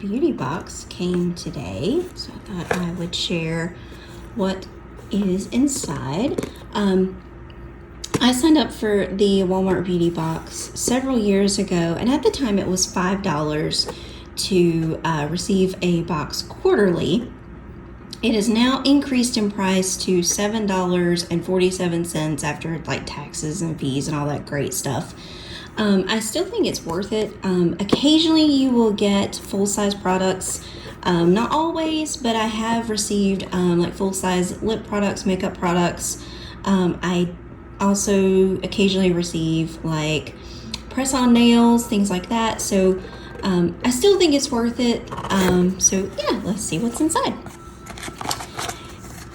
beauty box came today, so I thought I would share what is inside. I signed up for the Walmart beauty box several years ago, and at the time it was $5 to receive a box quarterly. It is now increased in price to $7.47 after like taxes and fees and all that great stuff. I still think it's worth it. Occasionally you will get full-size products. Not always, but I have received like full-size lip products, makeup products. I also occasionally receive like press-on nails, things like that. So I still think it's worth it. So yeah, let's see what's inside.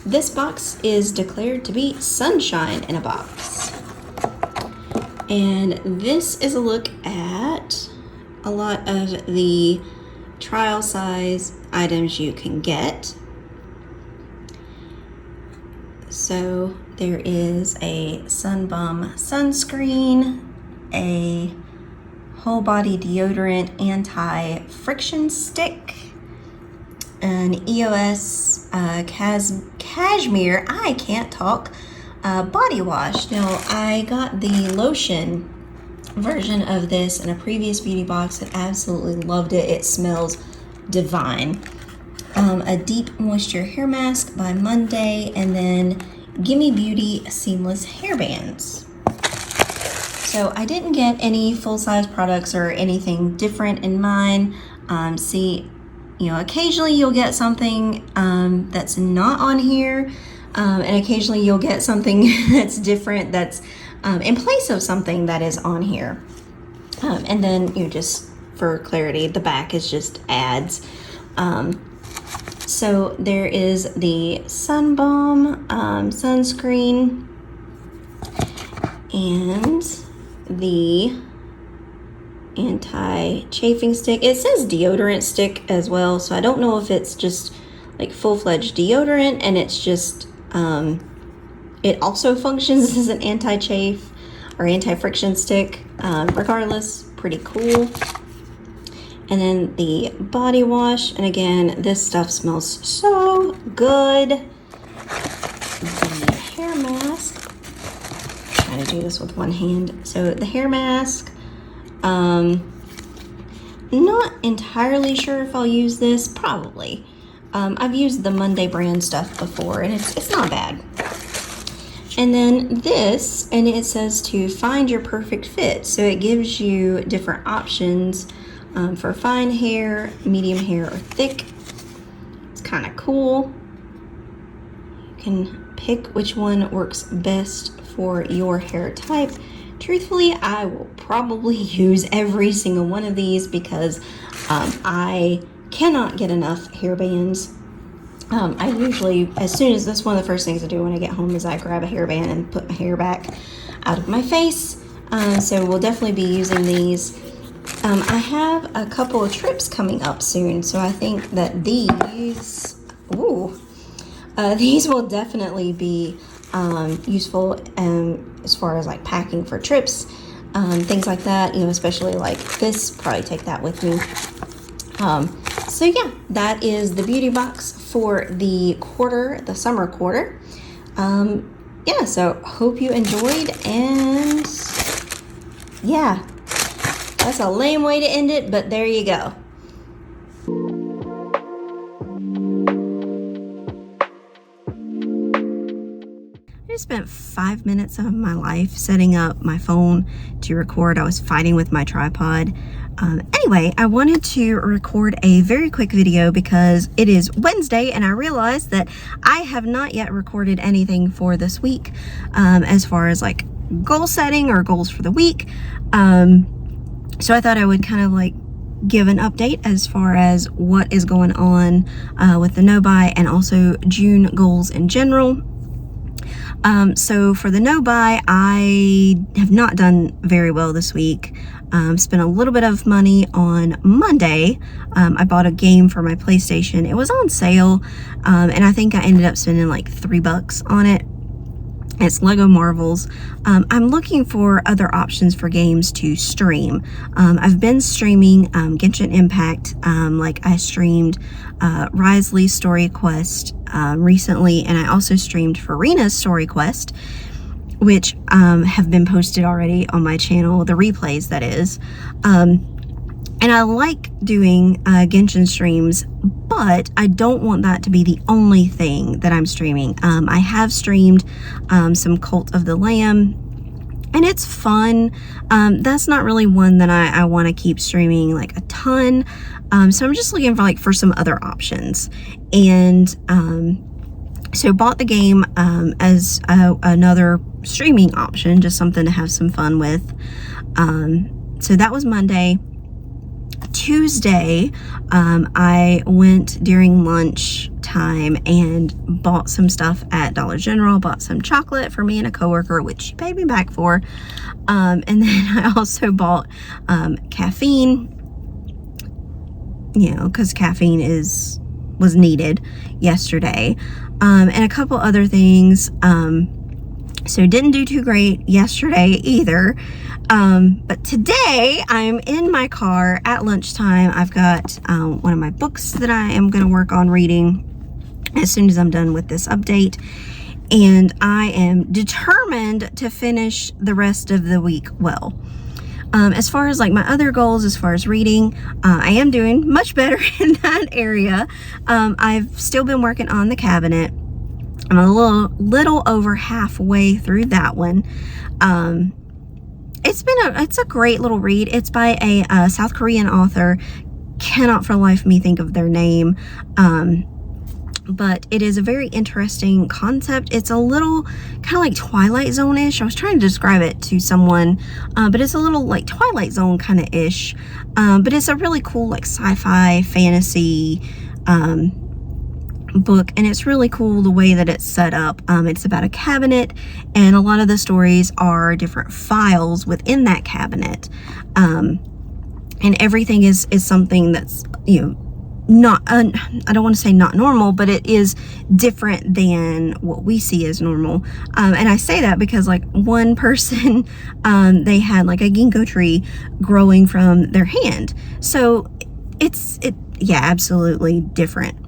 This box is declared to be sunshine in a box. And this is a look at a lot of the trial size items you can get. So there is a Sun Bum sunscreen, a whole body deodorant anti-friction stick, an EOS cashmere, I can't talk, body wash. Now, I got the lotion version of this in a previous beauty box and absolutely loved it. It smells divine. A deep moisture hair mask by Monday, and then Gimme Beauty seamless hairbands. So I didn't get any full-size products or anything different in mine. Occasionally you'll get something that's not on here, and occasionally you'll get something that's different, that's in place of something that is on here. And then, just for clarity, the back is just ads. So there is the Sun Balm sunscreen and the anti-chafing stick. It says deodorant stick as well, so I don't know if it's just like full-fledged deodorant and it's just it also functions as an anti-chafe or anti-friction stick. Regardless, pretty cool. And then the body wash, and again, this stuff smells so good. The hair mask, I'm trying to do this with one hand. So the hair mask, not entirely sure if I'll use this, probably. I've used the Monday brand stuff before, and it's not bad. And then this, and it says to find your perfect fit. So it gives you different options for fine hair, medium hair, or thick. It's kind of cool. You can pick which one works best for your hair type. Truthfully, I will probably use every single one of these because I cannot get enough hair bands. I usually, as soon as that's one of the first things I do when I get home is I grab a hairband and put my hair back out of my face. So we'll definitely be using these. I have a couple of trips coming up soon, so I think that these will definitely be useful as far as like packing for trips, things like that, especially like this, probably take that with me. So yeah, that is the beauty box for the summer quarter. So hope you enjoyed, and yeah, that's a lame way to end it, but there you go. I spent 5 minutes of my life setting up my phone to record. I was fighting with my tripod. Anyway, I wanted to record a very quick video because it is Wednesday and I realized that I have not yet recorded anything for this week as far as like goal setting or goals for the week. So I thought I would kind of like give an update as far as what is going on with the no-buy and also June goals in general. So for the no-buy, I have not done very well this week. Spent a little bit of money on Monday. I bought a game for my PlayStation. It was on sale, and I think I ended up spending like $3 on it. It's Lego Marvels. I'm looking for other options for games to stream. I've been streaming Genshin Impact, like I streamed Risley's Story Quest recently, and I also streamed Farina's Story Quest, which have been posted already on my channel, the replays that is. And I like doing Genshin streams, but I don't want that to be the only thing that I'm streaming. I have streamed some Cult of the Lamb, and it's fun. That's not really one that I want to keep streaming like a ton. So I'm just looking for some other options. And so bought the game as another streaming option, just something to have some fun with. So that was Monday. Tuesday, I went during lunch time and bought some stuff at Dollar General, bought some chocolate for me and a coworker, which she paid me back for. And then I also bought caffeine, because caffeine was needed yesterday, and a couple other things. So didn't do too great yesterday either. But today I'm in my car at lunchtime. I've got one of my books that I am going to work on reading as soon as I'm done with this update. And I am determined to finish the rest of the week well. As far as like my other goals, as far as reading, I am doing much better in that area. I've still been working on the cabinet. I'm a little over halfway through that one. It's a great little read. It's by a South Korean author. Cannot for the life of me think of their name. But it is a very interesting concept. It's a little kind of like Twilight Zone-ish. I was trying to describe it to someone, but it's a little like Twilight Zone kind of ish. But it's a really cool like sci-fi fantasy book, and it's really cool the way that it's set up. It's about a cabinet, and a lot of the stories are different files within that cabinet, and everything is something that's not I don't want to say not normal, but it is different than what we see as normal. And I say that because like one person they had like a ginkgo tree growing from their hand, so yeah, absolutely different.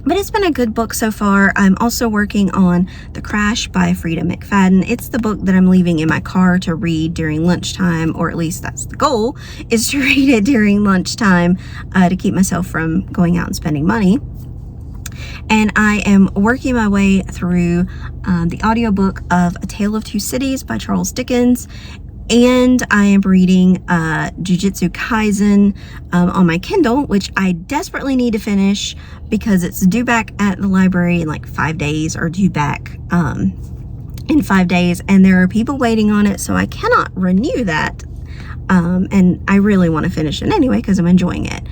But it's been a good book so far. I'm also working on The Crash by Frida McFadden. It's the book that I'm leaving in my car to read during lunchtime, or at least that's the goal, is to read it during lunchtime to keep myself from going out and spending money. And I am working my way through the audiobook of A Tale of Two Cities by Charles Dickens. And I am reading Jujutsu Kaisen on my Kindle, which I desperately need to finish because it's due back at the library in like 5 days, or due back in 5 days. And there are people waiting on it, so I cannot renew that. And I really want to finish it anyway because I'm enjoying it.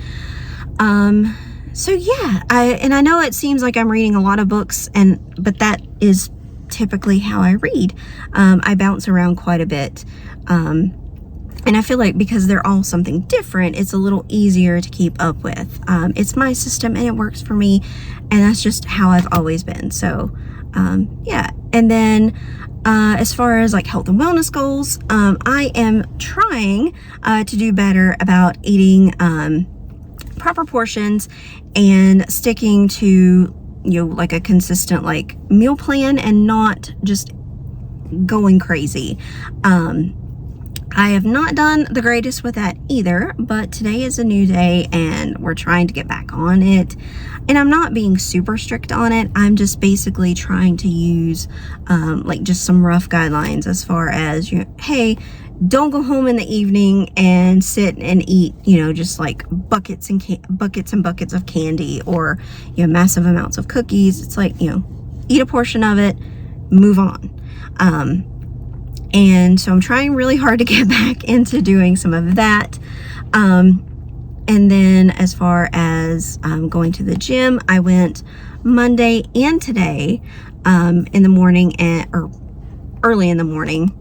So yeah, I know it seems like I'm reading a lot of books, but that is typically how I read. I bounce around quite a bit. And I feel like because they're all something different, it's a little easier to keep up with. It's my system and it works for me, and that's just how I've always been. So yeah. And then as far as like health and wellness goals, I am trying to do better about eating proper portions and sticking to like a consistent like meal plan and not just going crazy. I have not done the greatest with that either, but today is a new day and we're trying to get back on it. And I'm not being super strict on it. I'm just basically trying to use like just some rough guidelines as far as, hey, don't go home in the evening and sit and eat, just like buckets and buckets of candy, or, massive amounts of cookies. It's like, eat a portion of it, move on. And so I'm trying really hard to get back into doing some of that. And then as far as going to the gym, I went Monday and today in the morning or early in the morning.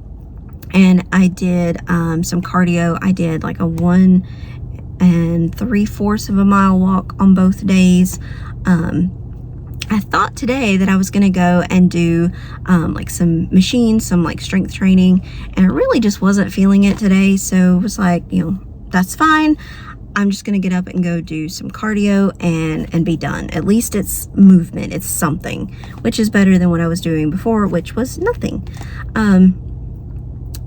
And I did some cardio. I did like a 1 3/4 of a mile walk on both days. I thought today that I was going to go and do like some machines, some like strength training, and I really just wasn't feeling it today. So it was like, that's fine. I'm just going to get up and go do some cardio and be done. At least it's movement. It's something, which is better than what I was doing before, which was nothing.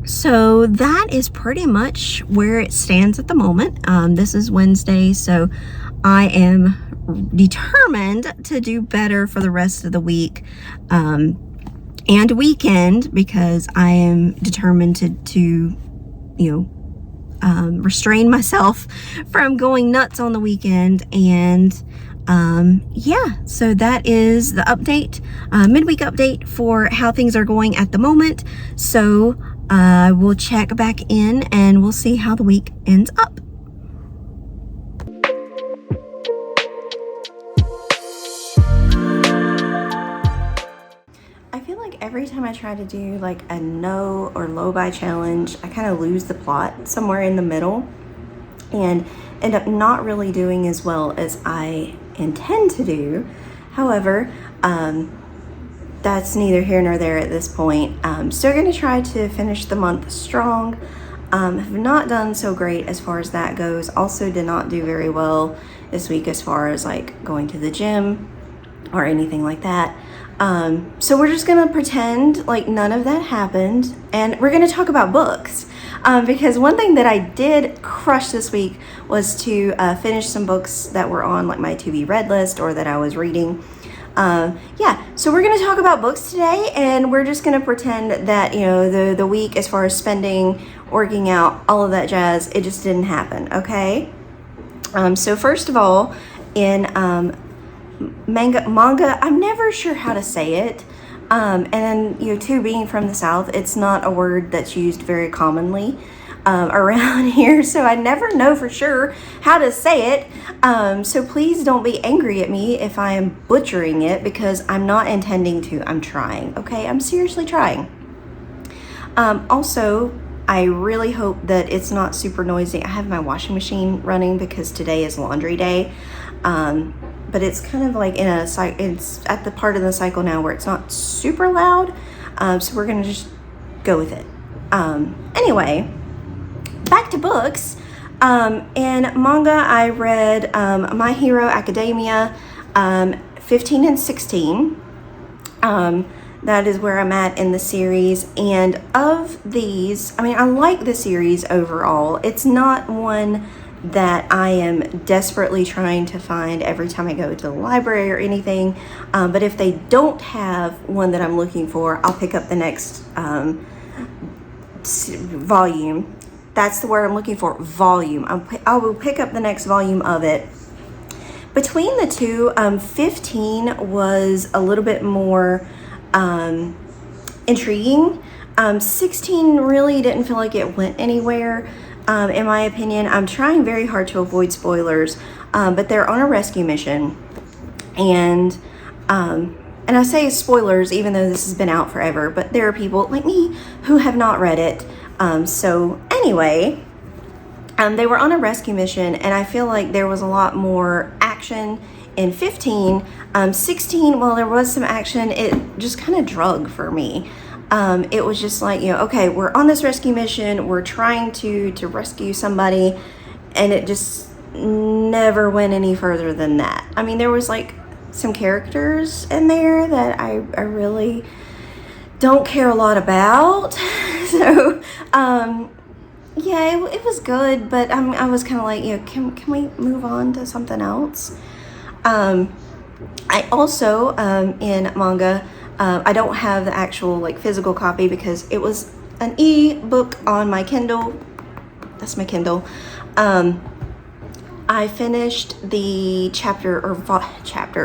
So that is pretty much where it stands at the moment. This is Wednesday, so I am determined to do better for the rest of the week and weekend, because I am determined to restrain myself from going nuts on the weekend. And yeah, so that is the update, midweek update for how things are going at the moment. So we'll check back in and we'll see how the week ends up. I feel like every time I try to do like a no or low buy challenge, I kind of lose the plot somewhere in the middle and end up not really doing as well as I intend to do. However, that's neither here nor there at this point. Still going to try to finish the month strong. Have not done so great as far as that goes. Also did not do very well this week as far as like going to the gym or anything like that. So we're just gonna pretend like none of that happened, and we're gonna talk about books, because one thing that I did crush this week was to finish some books that were on like my to-be read list or that I was reading. Yeah, so we're gonna talk about books today, and we're just gonna pretend that the week as far as spending, working out, all of that jazz, it just didn't happen. Okay. So first of all, in manga, I'm never sure how to say it, and then too, being from the South, it's not a word that's used very commonly around here, so I never know for sure how to say it, so please don't be angry at me if I am butchering it, because I'm not intending to. I'm trying. Okay, I'm seriously trying. Also, I really hope that it's not super noisy. I have my washing machine running because today is laundry day, but it's kind of like it's at the part of the cycle now where it's not super loud, so we're gonna just go with it. Anyway, back to books. In manga, I read My Hero Academia 15 and 16. That is where I'm at in the series, and of these, I like the series overall. It's not one that I am desperately trying to find every time I go to the library or anything, but if they don't have one that I'm looking for, I'll pick up the next volume. That's the word I'm looking for, volume. I will pick up the next volume of it. Between the two, 15 was a little bit more intriguing. 16 really didn't feel like it went anywhere. In my opinion, I'm trying very hard to avoid spoilers, but they're on a rescue mission, and I say spoilers even though this has been out forever, but there are people like me who have not read it. So anyway, they were on a rescue mission, and I feel like there was a lot more action in 15. 16, while there was some action, it just kind of drug for me. It was just like, okay, we're on this rescue mission, we're trying to rescue somebody, and it just never went any further than that. There was like some characters in there that I really don't care a lot about. So, yeah, it was good, but I was kind of like, can we move on to something else? I also, in manga, I don't have the actual like physical copy because it was an e-book on my Kindle. That's my Kindle. I finished the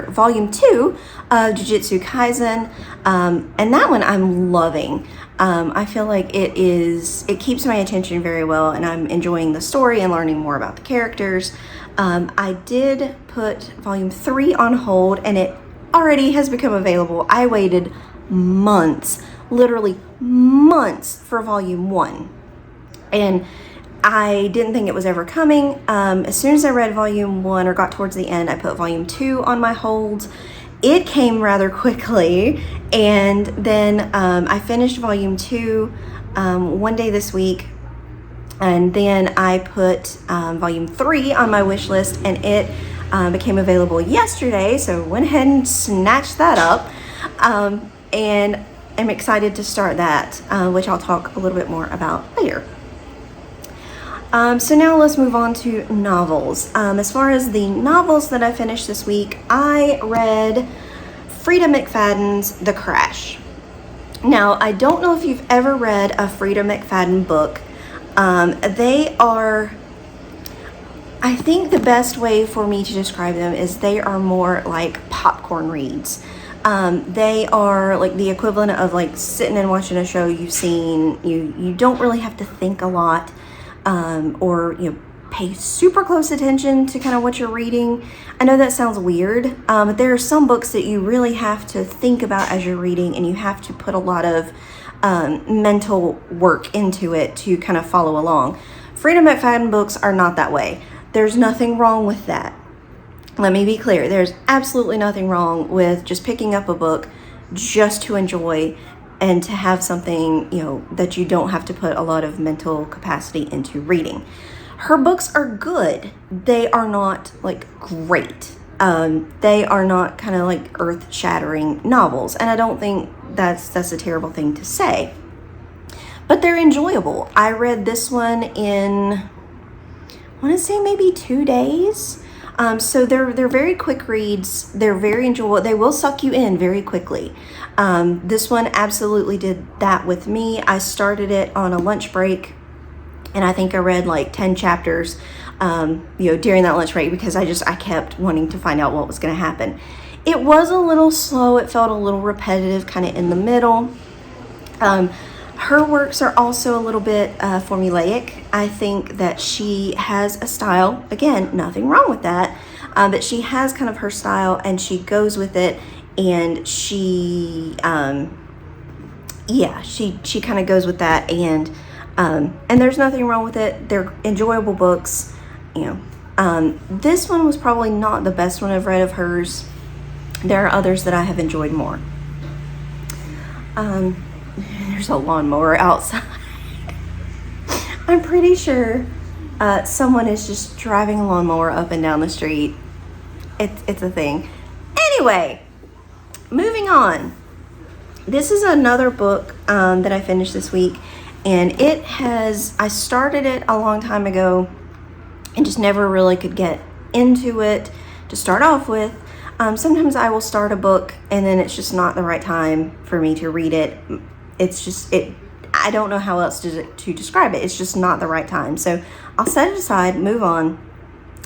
volume 2 of Jujutsu Kaisen, and that one I'm loving. I feel like it keeps my attention very well, and I'm enjoying the story and learning more about the characters. I did put volume 3 on hold, and it already has become available. I waited months, literally months, for volume 1, and I didn't think it was ever coming. As soon as I read volume 1 or got towards the end, I put volume 2 on my hold, it came rather quickly, and then I finished volume 2 one day this week, and then I put volume 3 on my wish list, and it became available yesterday, so went ahead and snatched that up, and I'm excited to start that, which I'll talk a little bit more about later. So now let's move on to novels. As far as the novels that I finished this week, I read Frida McFadden's The Crash. Now, I don't know if you've ever read a Frida McFadden book. They are, I think the best way for me to describe them is they are more like popcorn reads. They are like the equivalent of like sitting and watching a show you've seen. You don't really have to think a lot. Or pay super close attention to kind of what you're reading. I know that sounds weird, but there are some books that you really have to think about as you're reading, and you have to put a lot of mental work into it to kind of follow along. Frida McFadden books are not that way. There's nothing wrong with that. Let me be clear. There's absolutely nothing wrong with just picking up a book just to enjoy and to have something, that you don't have to put a lot of mental capacity into reading. Her books are good. They are not like great. They are not kind of like earth-shattering novels, and I don't think that's a terrible thing to say. But they're enjoyable. I read this one in, I want to say maybe 2 days. So they're very quick reads. They're very enjoyable. They will suck you in very quickly. This one absolutely did that with me. I started it on a lunch break, and I think I read like 10 chapters, during that lunch break, because I kept wanting to find out what was going to happen. It was a little slow. It felt a little repetitive, kind of in the middle. Her works are also a little bit formulaic. I think that she has a style. Again, nothing wrong with that. But she has kind of her style, and she goes with it. And she kind of goes with that. And there's nothing wrong with it. They're enjoyable books. This one was probably not the best one I've read of hers. There are others that I have enjoyed more. There's a lawnmower outside. I'm pretty sure someone is just driving a lawnmower up and down the street. It's a thing. Anyway, moving on. This is another book that I finished this week, and I started it a long time ago and just never really could get into it to start off with. Sometimes I will start a book and then it's just not the right time for me to read it. I don't know how else to describe it. It's just not the right time. So I'll set it aside, move on,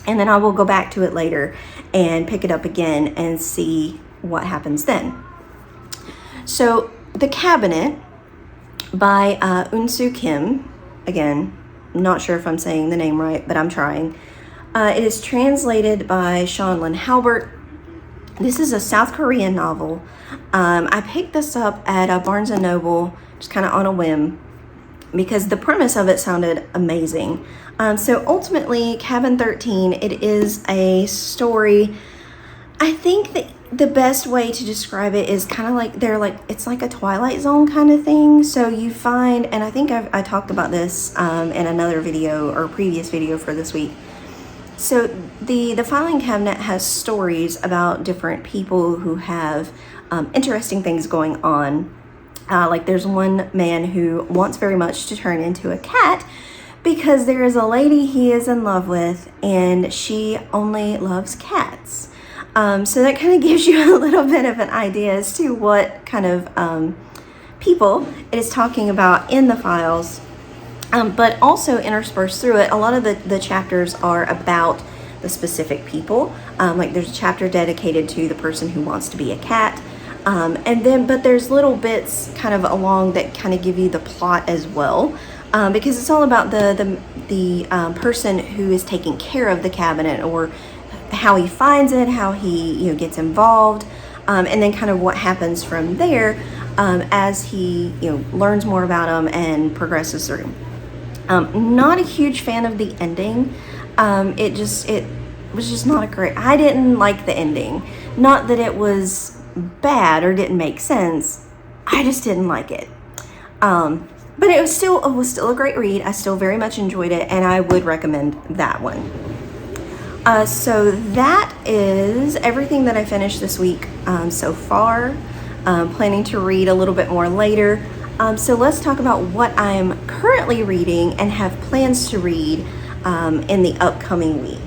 and then I will go back to it later and pick it up again and see what happens then. So The Cabinet by Eunsu Kim. Again, not sure if I'm saying the name right, but I'm trying. It is translated by Sean Lynn Halbert. This is a South Korean novel. I picked this up at Barnes & Noble just kind of on a whim because the premise of it sounded amazing. So ultimately, Cabin 13, it is a story. I think that the best way to describe it is kind of like it's like a Twilight Zone kind of thing. So you find, and I think I talked about this in another video or previous video for this week. So the filing cabinet has stories about different people who have interesting things going on. Like there's one man who wants very much to turn into a cat because there is a lady he is in love with and she only loves cats. So that kind of gives you a little bit of an idea as to what kind of people it is talking about in the files. But also interspersed through it, a lot of the chapters are about the specific people. Like there's a chapter dedicated to the person who wants to be a cat. But there's little bits kind of along that kind of give you the plot as well. Because it's all about the person who is taking care of the cabinet, or how he finds it, how he gets involved, and then kind of what happens from there as he learns more about them and progresses through. Not a huge fan of the ending. was just not a great, I didn't like the ending. Not that it was bad or didn't make sense. I just didn't like it. But it was still a great read. I still very much enjoyed it, and I would recommend that one. So that is everything that I finished this week so far. Planning to read a little bit more later. So let's talk about what I'm currently reading and have plans to read in the upcoming week.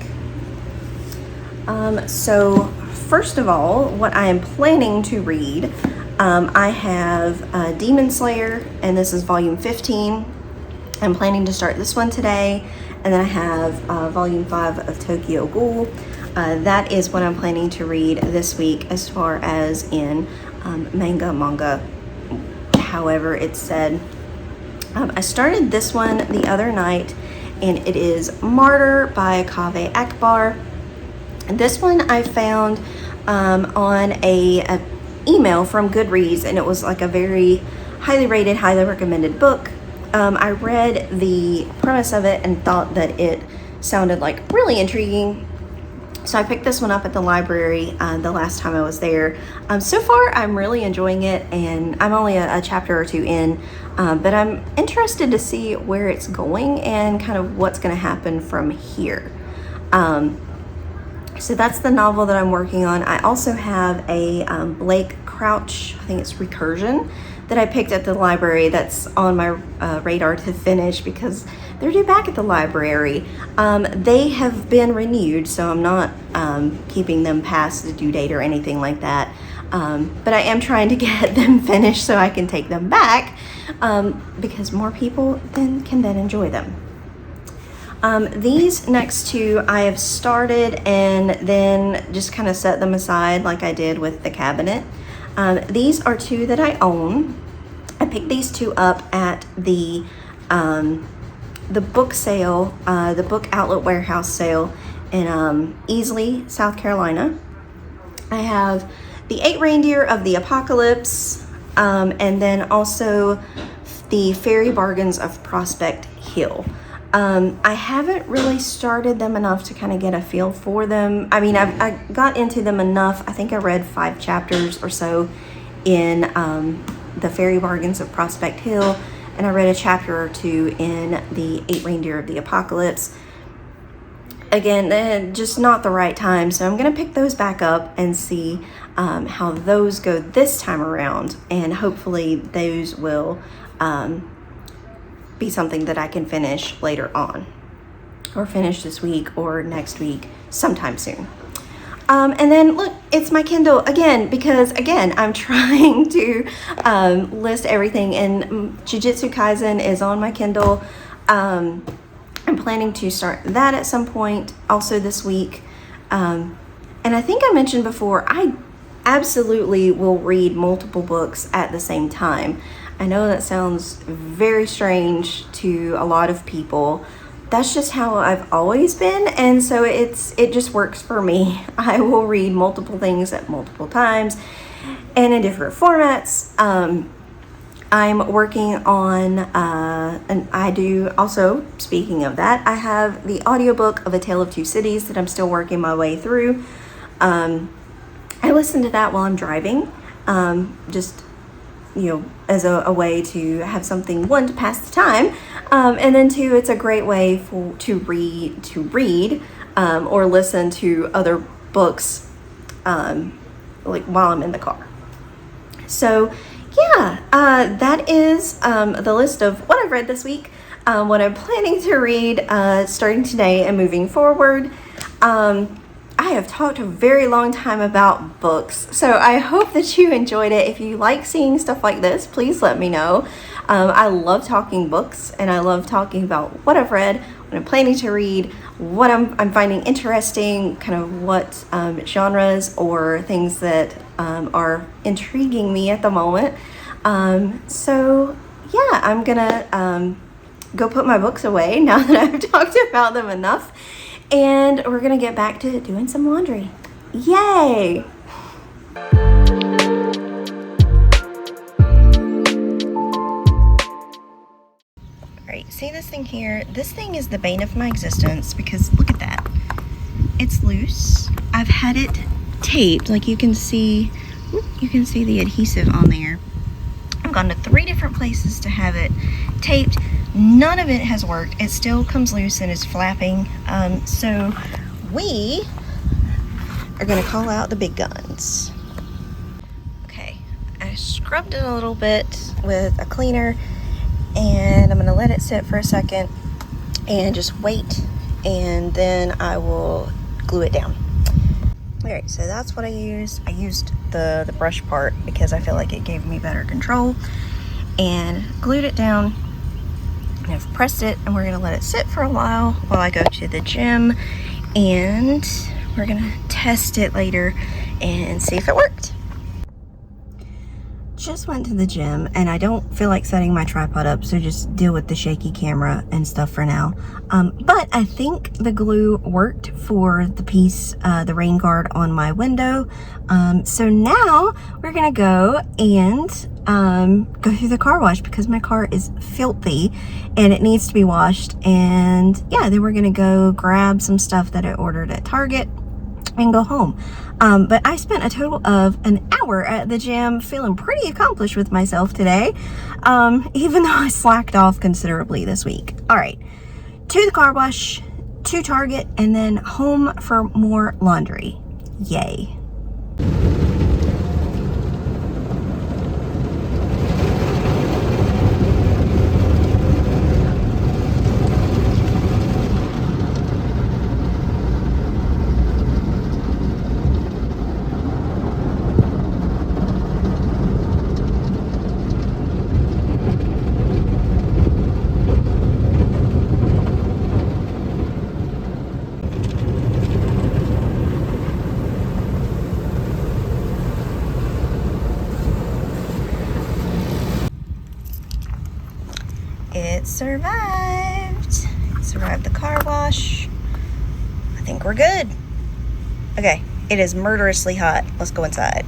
So first of all, what I am planning to read, I have Demon Slayer, and this is volume 15. I'm planning to start this one today. And then I have volume 5 of Tokyo Ghoul. That is what I'm planning to read this week as far as in manga, however it's said. I started this one the other night, and it is Martyr by Kaveh Akbar. And this one I found on a email from Goodreads, and it was like a very highly rated, highly recommended book. I read the premise of it and thought that it sounded like really intriguing. So I picked this one up at the library the last time I was there. So far, I'm really enjoying it, and I'm only a chapter or two in, but I'm interested to see where it's going and kind of what's going to happen from here. So that's the novel that I'm working on. I also have a Blake Crouch, I think it's Recursion, that I picked at the library that's on my radar to finish because they're due back at the library. They have been renewed, so I'm not keeping them past the due date or anything like that. But I am trying to get them finished so I can take them back because more people can then enjoy them. These next two I have started and then just kind of set them aside like I did with the cabinet. These are two that I own. I picked these two up at the book sale, the Book Outlet Warehouse sale in Easley, South Carolina. I have The 8 Reindeer of the Apocalypse, and then also the Fairy Bargains of Prospect Hill. I haven't really started them enough to kind of get a feel for them. I mean, I got into them enough. I think I read 5 chapters or so in the Fairy Bargains of Prospect Hill, and I read a chapter or 2 in the 8 Reindeer of the Apocalypse. Again, just not the right time, so I'm going to pick those back up and see how those go this time around, and hopefully those will be something that I can finish later on, or finish this week or next week, sometime soon. And then look, it's my Kindle again, because again, I'm trying to list everything, and Jujutsu Kaisen is on my Kindle. I'm planning to start that at some point also this week. And I think I mentioned before, I absolutely will read multiple books at the same time. I know that sounds very strange to a lot of people. That's just how I've always been, and so it just works for me. I will read multiple things at multiple times and in different formats. I'm working on, and I do also, speaking of that, I have the audiobook of A Tale of Two Cities that I'm still working my way through. I listen to that while I'm driving, just, you know, as a way to have something, one, to pass the time, and then two, it's a great way to read or listen to other books like while I'm in the car. So yeah, that is the list of what I've read this week, what I'm planning to read starting today and moving forward. I have talked a very long time about books, so I hope that you enjoyed it. If you like seeing stuff like this, please let me know. I love talking books, and I love talking about what I've read, what I'm planning to read, what I'm finding interesting, kind of what genres or things that are intriguing me at the moment. So yeah, I'm gonna go put my books away now that I've talked about them enough. And we're gonna get back to doing some laundry. Yay! Alright, see this thing here? This thing is the bane of my existence because look at that. it's loose. I've had it taped, like you can see the adhesive on there. I've gone to 3 different places to have it taped. None of it has worked. It still comes loose and is flapping. So we are gonna call out the big guns. Okay, I scrubbed it a little bit with a cleaner, and I'm gonna let it sit for a second and just wait, and then I will glue it down. All right, so that's what I used. I used the brush part because I feel like it gave me better control, and glued it down. And I've pressed it, and we're gonna let it sit for a while I go to the gym, and we're gonna test it later and see if it worked. Just went to the gym, and I don't feel like setting my tripod up, so just deal with the shaky camera and stuff for now. But I think the glue worked for the piece, the rain guard on my window. So now we're gonna go and go through the car wash because my car is filthy and it needs to be washed. And yeah, then we're gonna go grab some stuff that I ordered at Target and go home. But I spent a total of an hour at the gym, feeling pretty accomplished with myself today, even though I slacked off considerably this week. All right, to the car wash, to Target, and then home for more laundry. Yay. It survived. It survived the car wash. I think we're good. Okay, it is murderously hot. Let's go inside.